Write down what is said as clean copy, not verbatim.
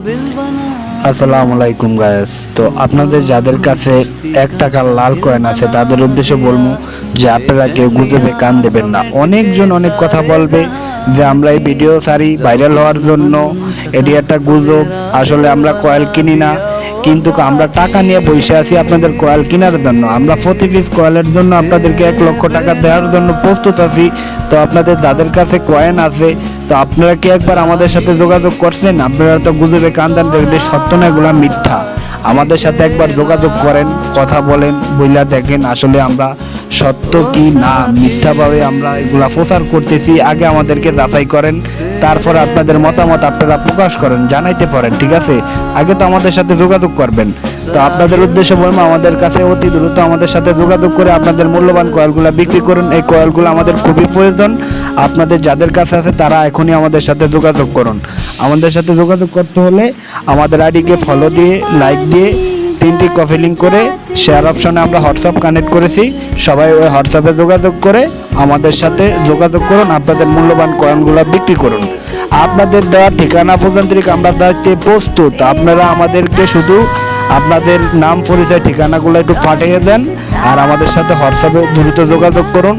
আসসালামু আলাইকুম গায়েস। তো আপনাদের যাদের কাছে 1 টাকার লাল কয়েন আছে তাদের উদ্দেশ্যে বলবো যে আপনারা কেউ গুজবে কান দেবেন না। অনেকজন অনেক কথা বলবে যে আমরা এই ভিডিও সারি ভাইরাল হওয়ার জন্য, এটি একটা গুজব। আসলে আমরা কয়েল কিনি না, কিন্তু আমরা টাকা নিয়ে বসে আছি আপনাদের কয়েল কেনার জন্য। আমরা প্রতি পিস কয়েলের জন্য আপনাদেরকে 1 লক্ষ টাকা দেওয়ার জন্য প্রস্তুত আছি। তো আপনাদের যাদের কাছে কয়েন আছে, তো আপনারা কি একবার আমাদের সাথে যোগাযোগ করছেন? আপনারা তো গুজবে কান দেন, দেখলে সত্য না, এগুলা মিথ্যা। আমাদের সাথে একবার যোগাযোগ করেন, কথা বলেন, বইলা দেখেন আসলে আমরা সত্য কি না মিথ্যাভাবে আমরা এগুলা প্রচার করতেছি। আগে আমাদেরকে যাচাই করেন, তারপর আপনাদের মতামত আপনারা প্রকাশ করেন, জানাইতে পারেন, ঠিক আছে? আগে তো আমাদের সাথে যোগাযোগ করবেন। তো আপনাদের উদ্দেশ্যে বলবো, আমাদের কাছে অতি দ্রুত আমাদের সাথে যোগাযোগ করে আপনাদের মূল্যবান কয়েলগুলা বিক্রি করুন। এই কয়েলগুলো আমাদের খুবই প্রয়োজন। আপনাদের যাদের কাছে আছে তারা এখনই আমাদের সাথে যোগাযোগ করুন। আমাদের সাথে যোগাযোগ করতে হলে আমাদের আইডিকে ফলো দিয়ে, লাইক দিয়ে, 3টি কপি লিঙ্ক করে শেয়ার অপশনে আমরা হোয়াটসঅ্যাপ কানেক্ট করেছি। সবাই ওই হোয়াটসঅ্যাপে যোগাযোগ করে আমাদের সাথে যোগাযোগ করুন, আপনাদের মূল্যবান কয়েনগুলো বিক্রি করুন। আপনাদের দেওয়া ঠিকানা পর্যন্ত আমরা দিতে প্রস্তুত। আপনারা আমাদেরকে শুধু আপনাদের নাম, পরিচয়, ঠিকানাগুলো একটু পাঠিয়ে দেন আর আমাদের সাথে হোয়াটসঅ্যাপে দ্রুত যোগাযোগ করুন।